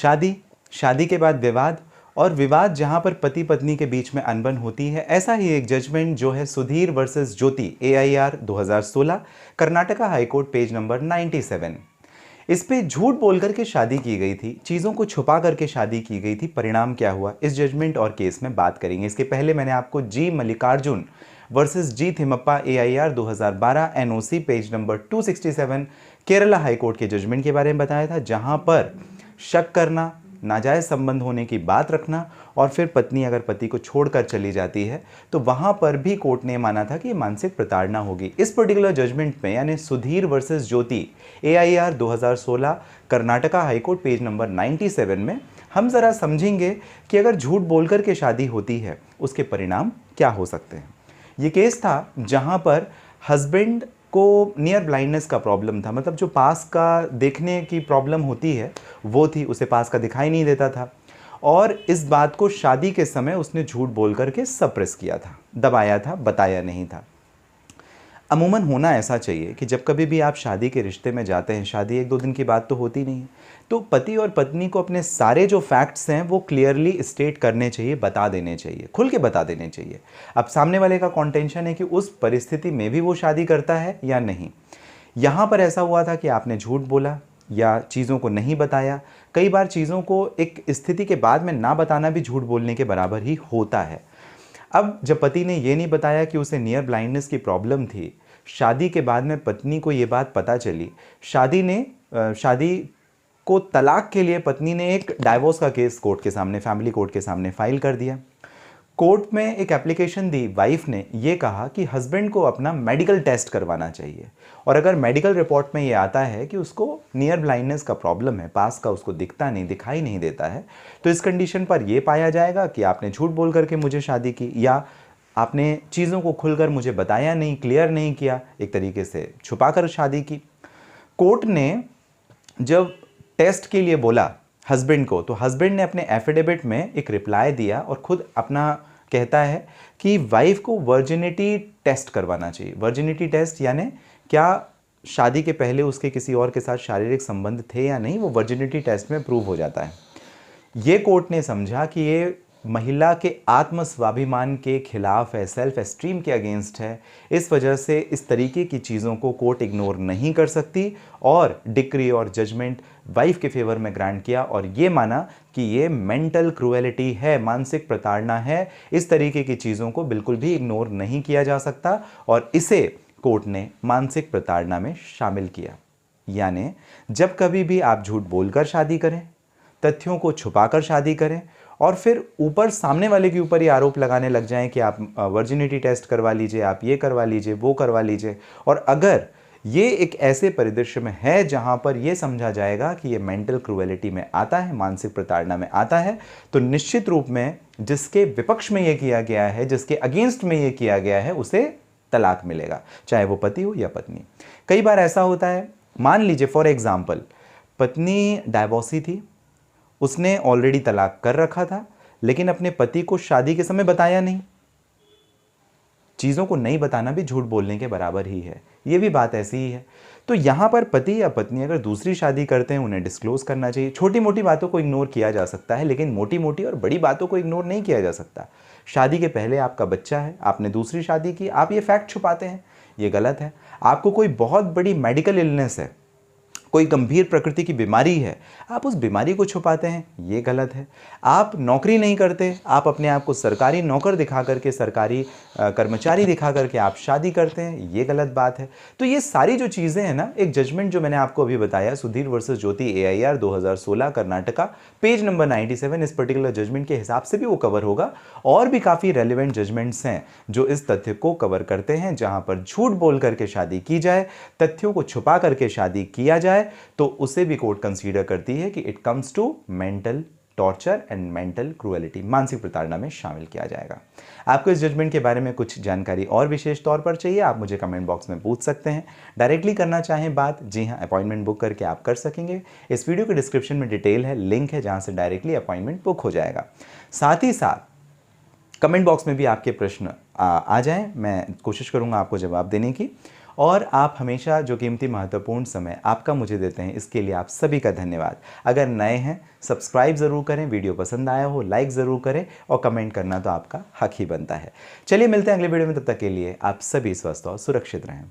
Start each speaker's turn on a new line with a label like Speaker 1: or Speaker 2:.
Speaker 1: शादी, शादी के बाद विवाद, और विवाद जहां पर पति पत्नी के बीच में अनबन होती है। ऐसा ही एक जजमेंट जो है सुधीर वर्सेस ज्योति AIR 2016, Karnataka high court, page number 97। इस पे झूठ बोल करके शादी की गई थी, चीज़ों को छुपा करके शादी की गई थी। परिणाम क्या हुआ, इस जजमेंट और केस में बात करेंगे। इसके पहले मैंने आपको G Mallikarjun versus G Thimmappa AIR 2012 NOC, page number 267, Kerala high court के जजमेंट के बारे में बताया था, जहां पर शक करना, नाजायज़ संबंध होने की बात रखना, और फिर पत्नी अगर पति को छोड़कर चली जाती है तो वहां पर भी कोर्ट ने माना था कि ये मानसिक प्रताड़ना होगी। इस पर्टिकुलर जजमेंट में, यानी सुधीर वर्सेस ज्योति AIR 2016, Karnataka high court, page number 97 में हम ज़रा समझेंगे कि अगर झूठ बोलकर के शादी होती है उसके परिणाम क्या हो सकते हैं। ये केस था जहां पर हस्बैंड को नियर ब्लाइंडनेस का प्रॉब्लम था, मतलब जो पास का देखने की प्रॉब्लम होती है वो थी, उसे पास का दिखाई नहीं देता था, और इस बात को शादी के समय उसने झूठ बोल करके सप्रेस किया था, दबाया था, बताया नहीं था। अमूमन होना ऐसा चाहिए कि जब कभी भी आप शादी के रिश्ते में जाते हैं, शादी एक दो दिन की बात तो होती नहीं है, तो पति और पत्नी को अपने सारे जो फैक्ट्स हैं वो क्लियरली स्टेट करने चाहिए, बता देने चाहिए, खुल के बता देने चाहिए। अब सामने वाले का कॉन्टेंशन है कि उस परिस्थिति में भी वो शादी करता है या नहीं। यहाँ पर ऐसा हुआ था कि आपने झूठ बोला या चीज़ों को नहीं बताया। कई बार चीज़ों को एक स्थिति के बाद में ना बताना भी झूठ बोलने के बराबर ही होता है। अब जब पति ने ये नहीं बताया कि उसे नियर ब्लाइंडनेस की प्रॉब्लम थी, शादी के बाद में पत्नी को ये बात पता चली, शादी को तलाक के लिए पत्नी ने एक डाइवोर्स का केस कोर्ट के सामने, फैमिली कोर्ट के सामने फाइल कर दिया। कोर्ट में एक एप्लीकेशन दी, वाइफ ने ये कहा कि हस्बैंड को अपना मेडिकल टेस्ट करवाना चाहिए, और अगर मेडिकल रिपोर्ट में ये आता है कि उसको नियर ब्लाइंडनेस का प्रॉब्लम है, पास का उसको दिखता नहीं, दिखाई नहीं देता है, तो इस कंडीशन पर यह पाया जाएगा कि आपने झूठ बोल करके मुझे शादी की, या आपने चीज़ों को खुलकर मुझे बताया नहीं, क्लियर नहीं किया, एक तरीके से छुपाकर शादी की। कोर्ट ने जब टेस्ट के लिए बोला हस्बैंड को, तो हस्बैंड ने अपने एफिडेविट में एक रिप्लाई दिया और खुद अपना कहता है कि वाइफ को वर्जिनिटी टेस्ट करवाना चाहिए। वर्जिनिटी टेस्ट यानी क्या शादी के पहले उसके किसी और के साथ शारीरिक संबंध थे या नहीं, वो वर्जिनिटी टेस्ट में प्रूव हो जाता है। ये कोर्ट ने समझा कि ये महिला के आत्म स्वाभिमान के खिलाफ है, सेल्फ एस्टीम के अगेंस्ट है। इस वजह से इस तरीके की चीज़ों को कोर्ट इग्नोर नहीं कर सकती, और डिक्री और जजमेंट वाइफ के फेवर में ग्रांट किया और ये माना कि ये मेंटल क्रूएलिटी है, मानसिक प्रताड़ना है। इस तरीके की चीज़ों को बिल्कुल भी इग्नोर नहीं किया जा सकता, और इसे कोर्ट ने मानसिक प्रताड़ना में शामिल किया। यानी जब कभी भी आप झूठ बोलकर शादी करें, तथ्यों को छुपाकर शादी करें, और फिर ऊपर सामने वाले के ऊपर ये आरोप लगाने लग जाएं कि आप वर्जिनिटी टेस्ट करवा लीजिए, आप ये करवा लीजिए, वो करवा लीजिए, और अगर ये एक ऐसे परिदृश्य में है जहां पर ये समझा जाएगा कि ये मेंटल क्रूएलिटी में आता है, मानसिक प्रताड़ना में आता है, तो निश्चित रूप में जिसके विपक्ष में ये किया गया है, जिसके अगेंस्ट में ये किया गया है, उसे तलाक मिलेगा, चाहे वो पति हो या पत्नी। कई बार ऐसा होता है, मान लीजिए फॉर एग्जाम्पल पत्नी डाइवोर्सी थी, उसने ऑलरेडी तलाक कर रखा था, लेकिन अपने पति को शादी के समय बताया नहीं। चीज़ों को नहीं बताना भी झूठ बोलने के बराबर ही है, ये भी बात ऐसी ही है। तो यहाँ पर पति या पत्नी अगर दूसरी शादी करते हैं, उन्हें डिस्क्लोज करना चाहिए। छोटी मोटी बातों को इग्नोर किया जा सकता है, लेकिन मोटी मोटी और बड़ी बातों को इग्नोर नहीं किया जा सकता। शादी के पहले आपका बच्चा है, आपने दूसरी शादी की, आप ये फैक्ट छुपाते हैं, ये गलत है। आपको कोई बहुत बड़ी मेडिकल इलनेस है, कोई गंभीर प्रकृति की बीमारी है, आप उस बीमारी को छुपाते हैं, ये गलत है। आप नौकरी नहीं करते, आप अपने आप को सरकारी नौकर दिखा करके, सरकारी कर्मचारी दिखा करके आप शादी करते हैं, ये गलत बात है। तो ये सारी जो चीज़ें हैं ना, एक जजमेंट जो मैंने आपको अभी बताया, सुधीर वर्सेस ज्योति AIR 2016 कर्नाटका, पेज नंबर 97, इस पर्टिकुलर जजमेंट के हिसाब से भी वो कवर होगा। और भी काफ़ी रेलिवेंट जजमेंट्स हैं जो इस तथ्य को कवर करते हैं, जहाँ पर झूठ बोल करके शादी की जाए, तथ्यों को छुपा करके शादी किया जाए, तो उसे भी कोर्ट कंसीडर करती है कि it comes to mental torture and mental cruelty, मानसिक प्रताड़ना में शामिल किया जाएगा। आपको इस जजमेंट के बारे में कुछ जानकारी और विशेष तौर पर चाहिए, आप मुझे कमेंट बॉक्स में पूछ सकते हैं। डायरेक्टली करना चाहें बात, जी हाँ, अपॉइंटमेंट बुक करके आप कर सकेंगे। इस वीडियो के डिस्क्रिप्शन में डिटेल है, लिंक है, जहां से डायरेक्टली अपॉइंटमेंट बुक हो जाएगा। साथ ही साथ कमेंट बॉक्स में भी आपके प्रश्न आ जाएं, मैं कोशिश करूंगा आपको जवाब देने की। और आप हमेशा जो कीमती महत्वपूर्ण समय आपका मुझे देते हैं, इसके लिए आप सभी का धन्यवाद। अगर नए हैं सब्सक्राइब ज़रूर करें, वीडियो पसंद आया हो लाइक ज़रूर करें और कमेंट करना तो आपका हक ही बनता है। चलिए मिलते हैं अगले वीडियो में, तब तक के लिए आप सभी स्वस्थ और सुरक्षित रहें।